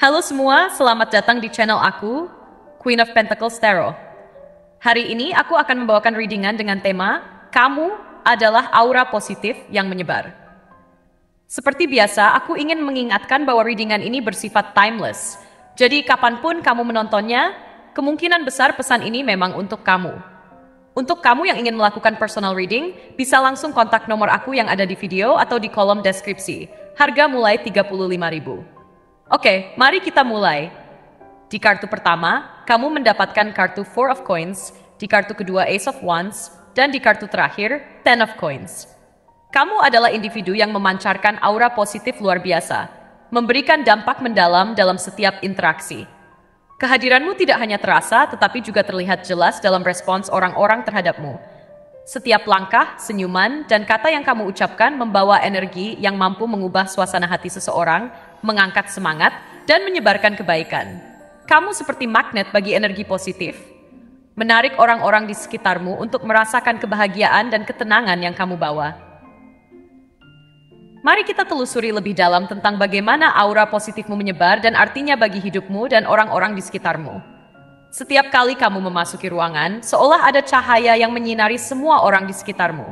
Halo semua, selamat datang di channel aku, Queen of Pentacles Tarot. Hari ini aku akan membawakan readingan dengan tema, Kamu adalah aura positif yang menyebar. Seperti biasa, aku ingin mengingatkan bahwa readingan ini bersifat timeless. Jadi kapanpun kamu menontonnya, kemungkinan besar pesan ini memang untuk kamu. Untuk kamu yang ingin melakukan personal reading, bisa langsung kontak nomor aku yang ada di video atau di kolom deskripsi. Harga mulai 35.000. Oke, mari kita mulai. Di kartu pertama, kamu mendapatkan kartu Four of Coins, di kartu kedua Ace of Wands, dan di kartu terakhir Ten of Coins. Kamu adalah individu yang memancarkan aura positif luar biasa, memberikan dampak mendalam dalam setiap interaksi. Kehadiranmu tidak hanya terasa, tetapi juga terlihat jelas dalam respons orang-orang terhadapmu. Setiap langkah, senyuman, dan kata yang kamu ucapkan membawa energi yang mampu mengubah suasana hati seseorang, mengangkat semangat, dan menyebarkan kebaikan. Kamu seperti magnet bagi energi positif, menarik orang-orang di sekitarmu untuk merasakan kebahagiaan dan ketenangan yang kamu bawa. Mari kita telusuri lebih dalam tentang bagaimana aura positifmu menyebar dan artinya bagi hidupmu dan orang-orang di sekitarmu. Setiap kali kamu memasuki ruangan, seolah ada cahaya yang menyinari semua orang di sekitarmu.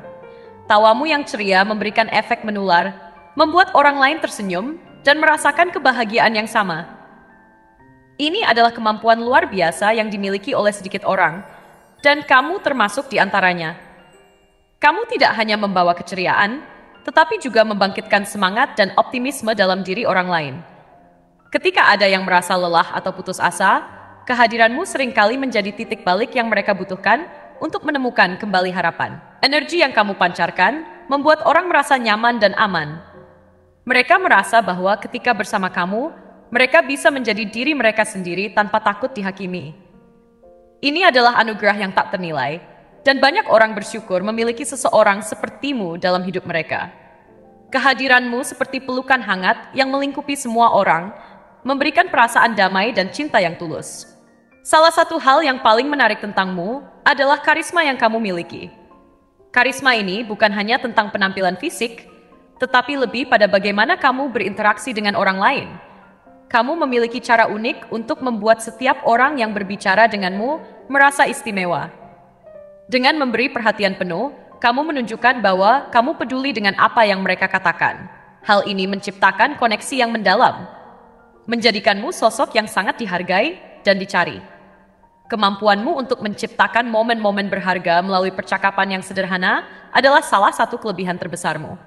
Tawamu yang ceria memberikan efek menular, membuat orang lain tersenyum dan merasakan kebahagiaan yang sama. Ini adalah kemampuan luar biasa yang dimiliki oleh sedikit orang, dan kamu termasuk di antaranya. Kamu tidak hanya membawa keceriaan, tetapi juga membangkitkan semangat dan optimisme dalam diri orang lain. Ketika ada yang merasa lelah atau putus asa, kehadiranmu seringkali menjadi titik balik yang mereka butuhkan untuk menemukan kembali harapan. Energi yang kamu pancarkan membuat orang merasa nyaman dan aman. Mereka merasa bahwa ketika bersama kamu, mereka bisa menjadi diri mereka sendiri tanpa takut dihakimi. Ini adalah anugerah yang tak ternilai, dan banyak orang bersyukur memiliki seseorang sepertimu dalam hidup mereka. Kehadiranmu seperti pelukan hangat yang melingkupi semua orang, memberikan perasaan damai dan cinta yang tulus. Salah satu hal yang paling menarik tentangmu adalah karisma yang kamu miliki. Karisma ini bukan hanya tentang penampilan fisik, tetapi lebih pada bagaimana kamu berinteraksi dengan orang lain. Kamu memiliki cara unik untuk membuat setiap orang yang berbicara denganmu merasa istimewa. Dengan memberi perhatian penuh, kamu menunjukkan bahwa kamu peduli dengan apa yang mereka katakan. Hal ini menciptakan koneksi yang mendalam, menjadikanmu sosok yang sangat dihargai dan dicari. Kemampuanmu untuk menciptakan momen-momen berharga melalui percakapan yang sederhana adalah salah satu kelebihan terbesarmu.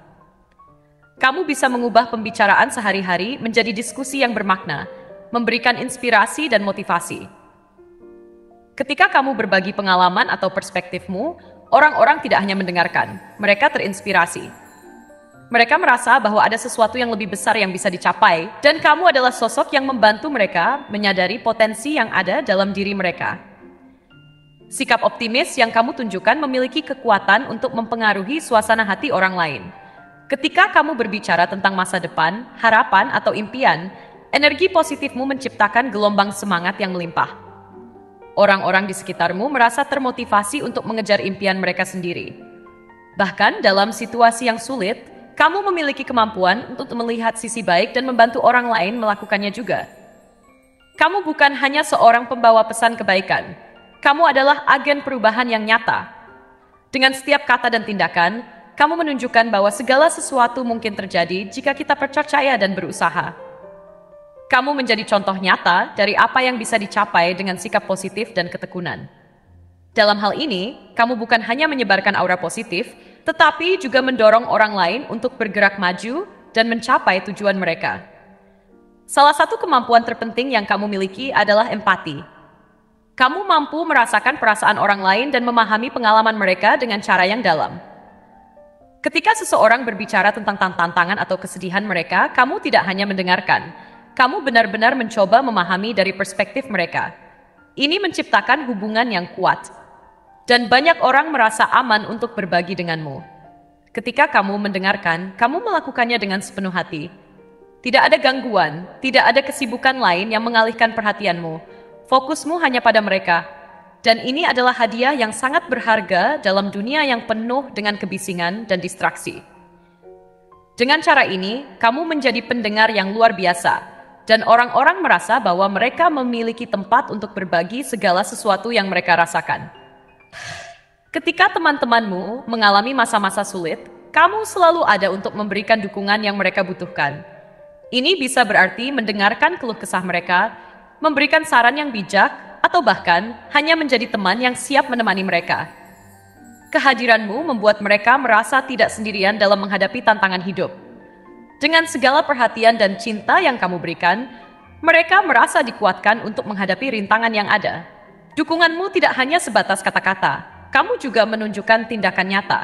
Kamu bisa mengubah pembicaraan sehari-hari menjadi diskusi yang bermakna, memberikan inspirasi dan motivasi. Ketika kamu berbagi pengalaman atau perspektifmu, orang-orang tidak hanya mendengarkan, mereka terinspirasi. Mereka merasa bahwa ada sesuatu yang lebih besar yang bisa dicapai, dan kamu adalah sosok yang membantu mereka menyadari potensi yang ada dalam diri mereka. Sikap optimis yang kamu tunjukkan memiliki kekuatan untuk mempengaruhi suasana hati orang lain. Ketika kamu berbicara tentang masa depan, harapan, atau impian, energi positifmu menciptakan gelombang semangat yang melimpah. Orang-orang di sekitarmu merasa termotivasi untuk mengejar impian mereka sendiri. Bahkan dalam situasi yang sulit, kamu memiliki kemampuan untuk melihat sisi baik dan membantu orang lain melakukannya juga. Kamu bukan hanya seorang pembawa pesan kebaikan. Kamu adalah agen perubahan yang nyata. Dengan setiap kata dan tindakan, kamu menunjukkan bahwa segala sesuatu mungkin terjadi jika kita percaya dan berusaha. Kamu menjadi contoh nyata dari apa yang bisa dicapai dengan sikap positif dan ketekunan. Dalam hal ini, kamu bukan hanya menyebarkan aura positif, tetapi juga mendorong orang lain untuk bergerak maju dan mencapai tujuan mereka. Salah satu kemampuan terpenting yang kamu miliki adalah empati. Kamu mampu merasakan perasaan orang lain dan memahami pengalaman mereka dengan cara yang dalam. Ketika seseorang berbicara tentang tantangan atau kesedihan mereka, kamu tidak hanya mendengarkan. Kamu benar-benar mencoba memahami dari perspektif mereka. Ini menciptakan hubungan yang kuat. Dan banyak orang merasa aman untuk berbagi denganmu. Ketika kamu mendengarkan, kamu melakukannya dengan sepenuh hati. Tidak ada gangguan, tidak ada kesibukan lain yang mengalihkan perhatianmu. Fokusmu hanya pada mereka. Dan ini adalah hadiah yang sangat berharga dalam dunia yang penuh dengan kebisingan dan distraksi. Dengan cara ini, kamu menjadi pendengar yang luar biasa, dan orang-orang merasa bahwa mereka memiliki tempat untuk berbagi segala sesuatu yang mereka rasakan. Ketika teman-temanmu mengalami masa-masa sulit, kamu selalu ada untuk memberikan dukungan yang mereka butuhkan. Ini bisa berarti mendengarkan keluh kesah mereka, memberikan saran yang bijak, atau bahkan hanya menjadi teman yang siap menemani mereka. Kehadiranmu membuat mereka merasa tidak sendirian dalam menghadapi tantangan hidup. Dengan segala perhatian dan cinta yang kamu berikan, mereka merasa dikuatkan untuk menghadapi rintangan yang ada. Dukunganmu tidak hanya sebatas kata-kata, kamu juga menunjukkan tindakan nyata.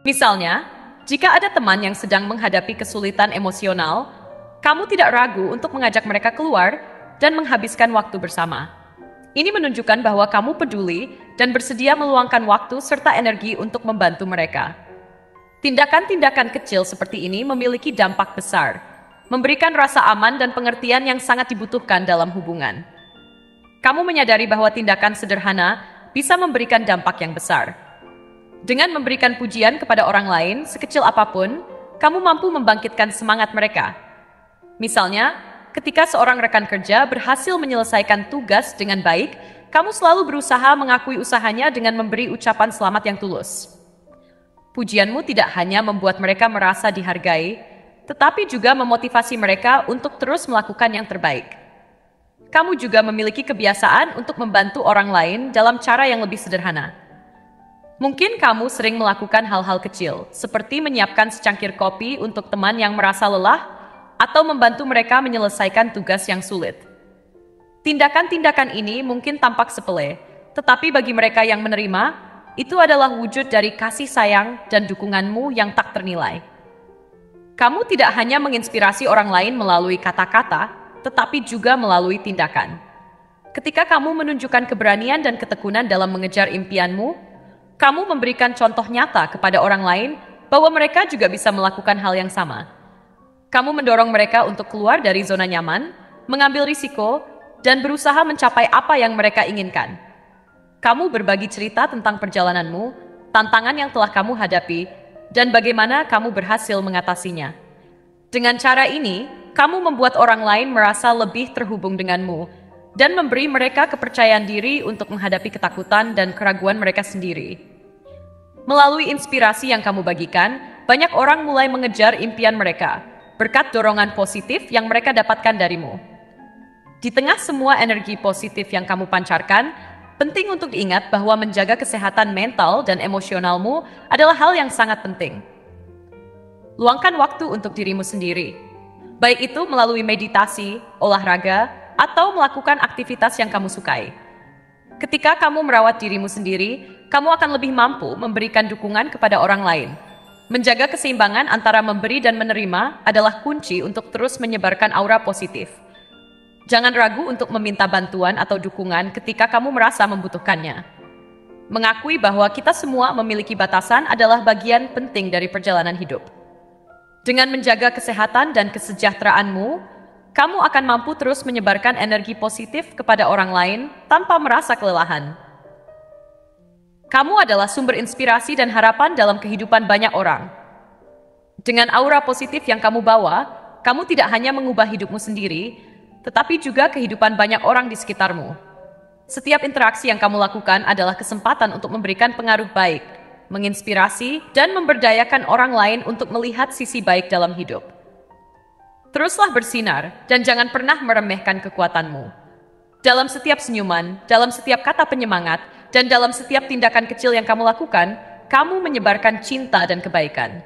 Misalnya, jika ada teman yang sedang menghadapi kesulitan emosional, kamu tidak ragu untuk mengajak mereka keluar dan menghabiskan waktu bersama. Ini menunjukkan bahwa kamu peduli dan bersedia meluangkan waktu serta energi untuk membantu mereka. Tindakan-tindakan kecil seperti ini memiliki dampak besar, memberikan rasa aman dan pengertian yang sangat dibutuhkan dalam hubungan. Kamu menyadari bahwa tindakan sederhana bisa memberikan dampak yang besar. Dengan memberikan pujian kepada orang lain, sekecil apapun, kamu mampu membangkitkan semangat mereka. Misalnya, ketika seorang rekan kerja berhasil menyelesaikan tugas dengan baik, kamu selalu berusaha mengakui usahanya dengan memberi ucapan selamat yang tulus. Pujianmu tidak hanya membuat mereka merasa dihargai, tetapi juga memotivasi mereka untuk terus melakukan yang terbaik. Kamu juga memiliki kebiasaan untuk membantu orang lain dalam cara yang lebih sederhana. Mungkin kamu sering melakukan hal-hal kecil, seperti menyiapkan secangkir kopi untuk teman yang merasa lelah, atau membantu mereka menyelesaikan tugas yang sulit. Tindakan-tindakan ini mungkin tampak sepele, tetapi bagi mereka yang menerima, itu adalah wujud dari kasih sayang dan dukunganmu yang tak ternilai. Kamu tidak hanya menginspirasi orang lain melalui kata-kata, tetapi juga melalui tindakan. Ketika kamu menunjukkan keberanian dan ketekunan dalam mengejar impianmu, kamu memberikan contoh nyata kepada orang lain bahwa mereka juga bisa melakukan hal yang sama. Kamu mendorong mereka untuk keluar dari zona nyaman, mengambil risiko, dan berusaha mencapai apa yang mereka inginkan. Kamu berbagi cerita tentang perjalananmu, tantangan yang telah kamu hadapi, dan bagaimana kamu berhasil mengatasinya. Dengan cara ini, kamu membuat orang lain merasa lebih terhubung denganmu, dan memberi mereka kepercayaan diri untuk menghadapi ketakutan dan keraguan mereka sendiri. Melalui inspirasi yang kamu bagikan, banyak orang mulai mengejar impian mereka, berkat dorongan positif yang mereka dapatkan darimu. Di tengah semua energi positif yang kamu pancarkan, penting untuk diingat bahwa menjaga kesehatan mental dan emosionalmu adalah hal yang sangat penting. Luangkan waktu untuk dirimu sendiri, baik itu melalui meditasi, olahraga, atau melakukan aktivitas yang kamu sukai. Ketika kamu merawat dirimu sendiri, kamu akan lebih mampu memberikan dukungan kepada orang lain. Menjaga keseimbangan antara memberi dan menerima adalah kunci untuk terus menyebarkan aura positif. Jangan ragu untuk meminta bantuan atau dukungan ketika kamu merasa membutuhkannya. Mengakui bahwa kita semua memiliki batasan adalah bagian penting dari perjalanan hidup. Dengan menjaga kesehatan dan kesejahteraanmu, kamu akan mampu terus menyebarkan energi positif kepada orang lain tanpa merasa kelelahan. Kamu adalah sumber inspirasi dan harapan dalam kehidupan banyak orang. Dengan aura positif yang kamu bawa, kamu tidak hanya mengubah hidupmu sendiri, tetapi juga kehidupan banyak orang di sekitarmu. Setiap interaksi yang kamu lakukan adalah kesempatan untuk memberikan pengaruh baik, menginspirasi, dan memberdayakan orang lain untuk melihat sisi baik dalam hidup. Teruslah bersinar dan jangan pernah meremehkan kekuatanmu. Dalam setiap senyuman, dalam setiap kata penyemangat, dan dalam setiap tindakan kecil yang kamu lakukan, kamu menyebarkan cinta dan kebaikan.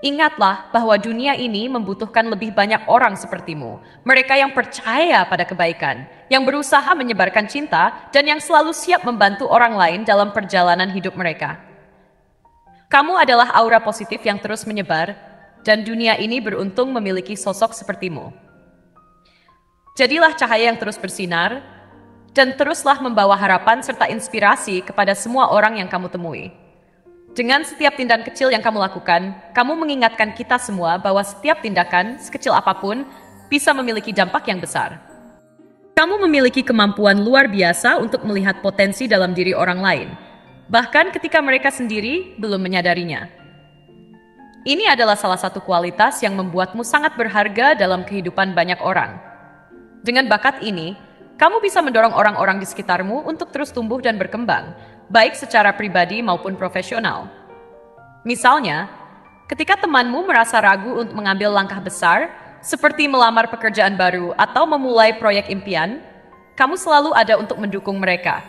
Ingatlah bahwa dunia ini membutuhkan lebih banyak orang sepertimu. Mereka yang percaya pada kebaikan, yang berusaha menyebarkan cinta, dan yang selalu siap membantu orang lain dalam perjalanan hidup mereka. Kamu adalah aura positif yang terus menyebar, dan dunia ini beruntung memiliki sosok sepertimu. Jadilah cahaya yang terus bersinar, dan teruslah membawa harapan serta inspirasi kepada semua orang yang kamu temui. Dengan setiap tindakan kecil yang kamu lakukan, kamu mengingatkan kita semua bahwa setiap tindakan, sekecil apapun, bisa memiliki dampak yang besar. Kamu memiliki kemampuan luar biasa untuk melihat potensi dalam diri orang lain, bahkan ketika mereka sendiri belum menyadarinya. Ini adalah salah satu kualitas yang membuatmu sangat berharga dalam kehidupan banyak orang. Dengan bakat ini, kamu bisa mendorong orang-orang di sekitarmu untuk terus tumbuh dan berkembang, baik secara pribadi maupun profesional. Misalnya, ketika temanmu merasa ragu untuk mengambil langkah besar, seperti melamar pekerjaan baru atau memulai proyek impian, kamu selalu ada untuk mendukung mereka.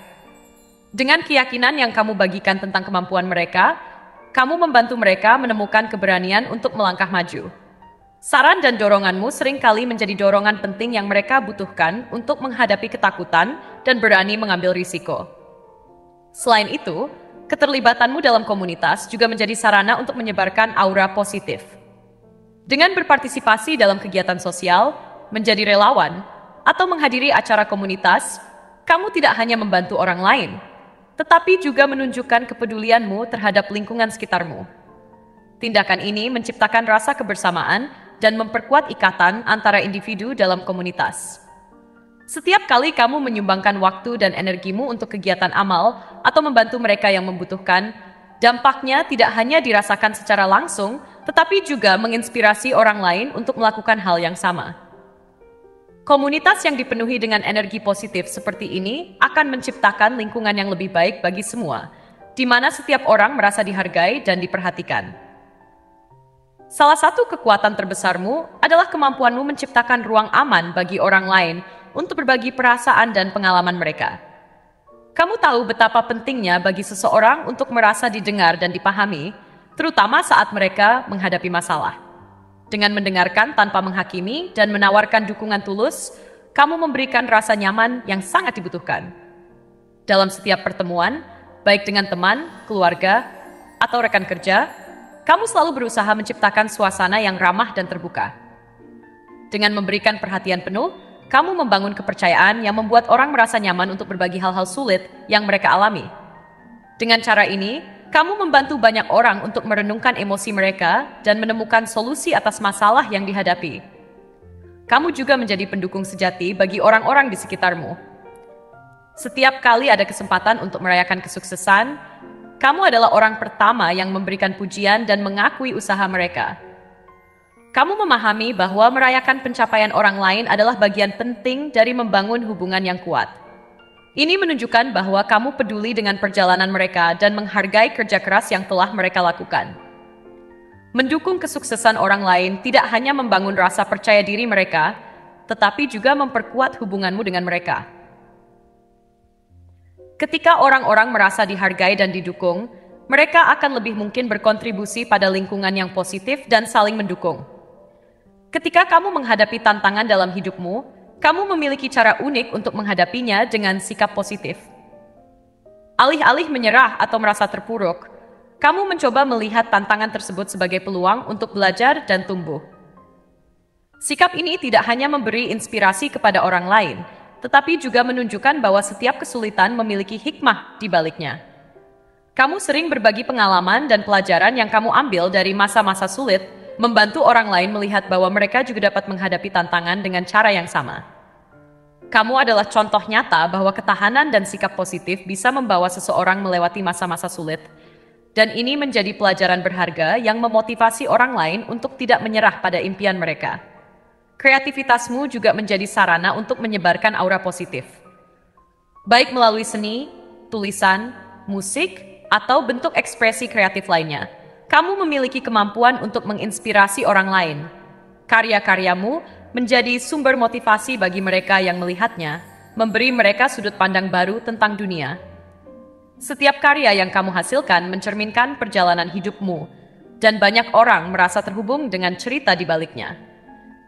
Dengan keyakinan yang kamu bagikan tentang kemampuan mereka, kamu membantu mereka menemukan keberanian untuk melangkah maju. Saran dan doronganmu seringkali menjadi dorongan penting yang mereka butuhkan untuk menghadapi ketakutan dan berani mengambil risiko. Selain itu, keterlibatanmu dalam komunitas juga menjadi sarana untuk menyebarkan aura positif. Dengan berpartisipasi dalam kegiatan sosial, menjadi relawan, atau menghadiri acara komunitas, kamu tidak hanya membantu orang lain, tetapi juga menunjukkan kepedulianmu terhadap lingkungan sekitarmu. Tindakan ini menciptakan rasa kebersamaan dan memperkuat ikatan antara individu dalam komunitas. Setiap kali kamu menyumbangkan waktu dan energimu untuk kegiatan amal atau membantu mereka yang membutuhkan, dampaknya tidak hanya dirasakan secara langsung, tetapi juga menginspirasi orang lain untuk melakukan hal yang sama. Komunitas yang dipenuhi dengan energi positif seperti ini akan menciptakan lingkungan yang lebih baik bagi semua, di mana setiap orang merasa dihargai dan diperhatikan. Salah satu kekuatan terbesarmu adalah kemampuanmu menciptakan ruang aman bagi orang lain untuk berbagi perasaan dan pengalaman mereka. Kamu tahu betapa pentingnya bagi seseorang untuk merasa didengar dan dipahami, terutama saat mereka menghadapi masalah. Dengan mendengarkan tanpa menghakimi dan menawarkan dukungan tulus, kamu memberikan rasa nyaman yang sangat dibutuhkan. Dalam setiap pertemuan, baik dengan teman, keluarga, atau rekan kerja, kamu selalu berusaha menciptakan suasana yang ramah dan terbuka. Dengan memberikan perhatian penuh, kamu membangun kepercayaan yang membuat orang merasa nyaman untuk berbagi hal-hal sulit yang mereka alami. Dengan cara ini, kamu membantu banyak orang untuk merenungkan emosi mereka dan menemukan solusi atas masalah yang dihadapi. Kamu juga menjadi pendukung sejati bagi orang-orang di sekitarmu. Setiap kali ada kesempatan untuk merayakan kesuksesan, kamu adalah orang pertama yang memberikan pujian dan mengakui usaha mereka. Kamu memahami bahwa merayakan pencapaian orang lain adalah bagian penting dari membangun hubungan yang kuat. Ini menunjukkan bahwa kamu peduli dengan perjalanan mereka dan menghargai kerja keras yang telah mereka lakukan. Mendukung kesuksesan orang lain tidak hanya membangun rasa percaya diri mereka, tetapi juga memperkuat hubunganmu dengan mereka. Ketika orang-orang merasa dihargai dan didukung, mereka akan lebih mungkin berkontribusi pada lingkungan yang positif dan saling mendukung. Ketika kamu menghadapi tantangan dalam hidupmu, kamu memiliki cara unik untuk menghadapinya dengan sikap positif. Alih-alih menyerah atau merasa terpuruk, kamu mencoba melihat tantangan tersebut sebagai peluang untuk belajar dan tumbuh. Sikap ini tidak hanya memberi inspirasi kepada orang lain, tetapi juga menunjukkan bahwa setiap kesulitan memiliki hikmah di baliknya. Kamu sering berbagi pengalaman dan pelajaran yang kamu ambil dari masa-masa sulit, membantu orang lain melihat bahwa mereka juga dapat menghadapi tantangan dengan cara yang sama. Kamu adalah contoh nyata bahwa ketahanan dan sikap positif bisa membawa seseorang melewati masa-masa sulit, dan ini menjadi pelajaran berharga yang memotivasi orang lain untuk tidak menyerah pada impian mereka. Kreativitasmu juga menjadi sarana untuk menyebarkan aura positif. Baik melalui seni, tulisan, musik, atau bentuk ekspresi kreatif lainnya, kamu memiliki kemampuan untuk menginspirasi orang lain. Karya-karyamu menjadi sumber motivasi bagi mereka yang melihatnya, memberi mereka sudut pandang baru tentang dunia. Setiap karya yang kamu hasilkan mencerminkan perjalanan hidupmu, dan banyak orang merasa terhubung dengan cerita di baliknya.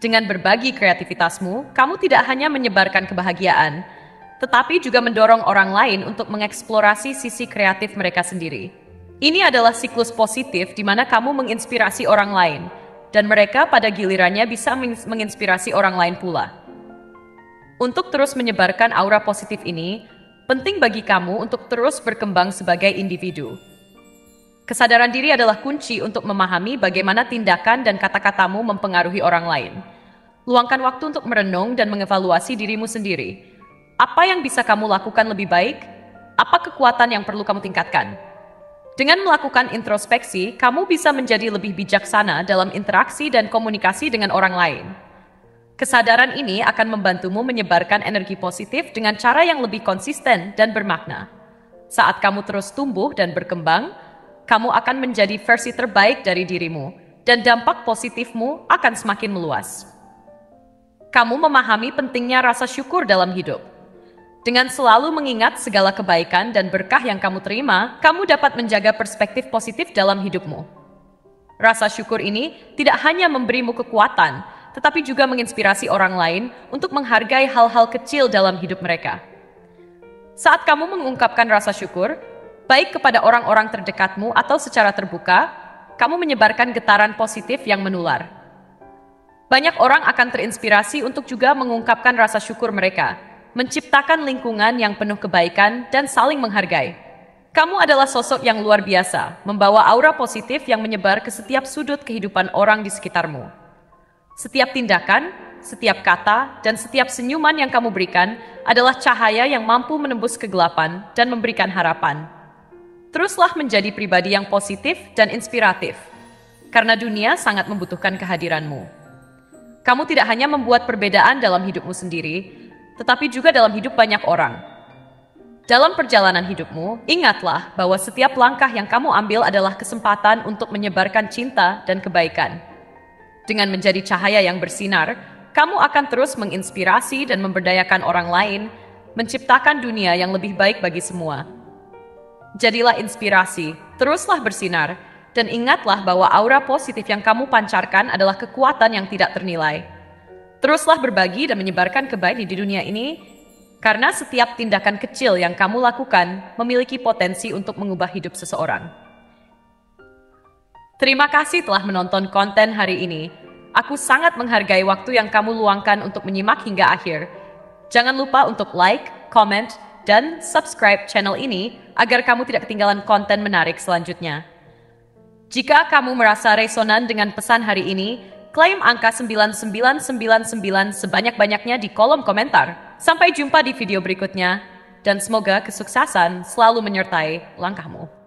Dengan berbagi kreativitasmu, kamu tidak hanya menyebarkan kebahagiaan, tetapi juga mendorong orang lain untuk mengeksplorasi sisi kreatif mereka sendiri. Ini adalah siklus positif di mana kamu menginspirasi orang lain, dan mereka pada gilirannya bisa menginspirasi orang lain pula. Untuk terus menyebarkan aura positif ini, penting bagi kamu untuk terus berkembang sebagai individu. Kesadaran diri adalah kunci untuk memahami bagaimana tindakan dan kata-katamu mempengaruhi orang lain. Luangkan waktu untuk merenung dan mengevaluasi dirimu sendiri. Apa yang bisa kamu lakukan lebih baik? Apa kekuatan yang perlu kamu tingkatkan? Dengan melakukan introspeksi, kamu bisa menjadi lebih bijaksana dalam interaksi dan komunikasi dengan orang lain. Kesadaran ini akan membantumu menyebarkan energi positif dengan cara yang lebih konsisten dan bermakna. Saat kamu terus tumbuh dan berkembang, kamu akan menjadi versi terbaik dari dirimu, dan dampak positifmu akan semakin meluas. Kamu memahami pentingnya rasa syukur dalam hidup. Dengan selalu mengingat segala kebaikan dan berkah yang kamu terima, kamu dapat menjaga perspektif positif dalam hidupmu. Rasa syukur ini tidak hanya memberimu kekuatan, tetapi juga menginspirasi orang lain untuk menghargai hal-hal kecil dalam hidup mereka. Saat kamu mengungkapkan rasa syukur, baik kepada orang-orang terdekatmu atau secara terbuka, kamu menyebarkan getaran positif yang menular. Banyak orang akan terinspirasi untuk juga mengungkapkan rasa syukur mereka, menciptakan lingkungan yang penuh kebaikan dan saling menghargai. Kamu adalah sosok yang luar biasa, membawa aura positif yang menyebar ke setiap sudut kehidupan orang di sekitarmu. Setiap tindakan, setiap kata, dan setiap senyuman yang kamu berikan adalah cahaya yang mampu menembus kegelapan dan memberikan harapan. Teruslah menjadi pribadi yang positif dan inspiratif, karena dunia sangat membutuhkan kehadiranmu. Kamu tidak hanya membuat perbedaan dalam hidupmu sendiri, tetapi juga dalam hidup banyak orang. Dalam perjalanan hidupmu, ingatlah bahwa setiap langkah yang kamu ambil adalah kesempatan untuk menyebarkan cinta dan kebaikan. Dengan menjadi cahaya yang bersinar, kamu akan terus menginspirasi dan memberdayakan orang lain, menciptakan dunia yang lebih baik bagi semua. Jadilah inspirasi, teruslah bersinar, dan ingatlah bahwa aura positif yang kamu pancarkan adalah kekuatan yang tidak ternilai. Teruslah berbagi dan menyebarkan kebaikan di dunia ini, karena setiap tindakan kecil yang kamu lakukan memiliki potensi untuk mengubah hidup seseorang. Terima kasih telah menonton konten hari ini. Aku sangat menghargai waktu yang kamu luangkan untuk menyimak hingga akhir. Jangan lupa untuk like, comment, dan subscribe channel ini agar kamu tidak ketinggalan konten menarik selanjutnya. Jika kamu merasa resonan dengan pesan hari ini, klaim angka 9999 sebanyak-banyaknya di kolom komentar. Sampai jumpa di video berikutnya, dan semoga kesuksesan selalu menyertai langkahmu.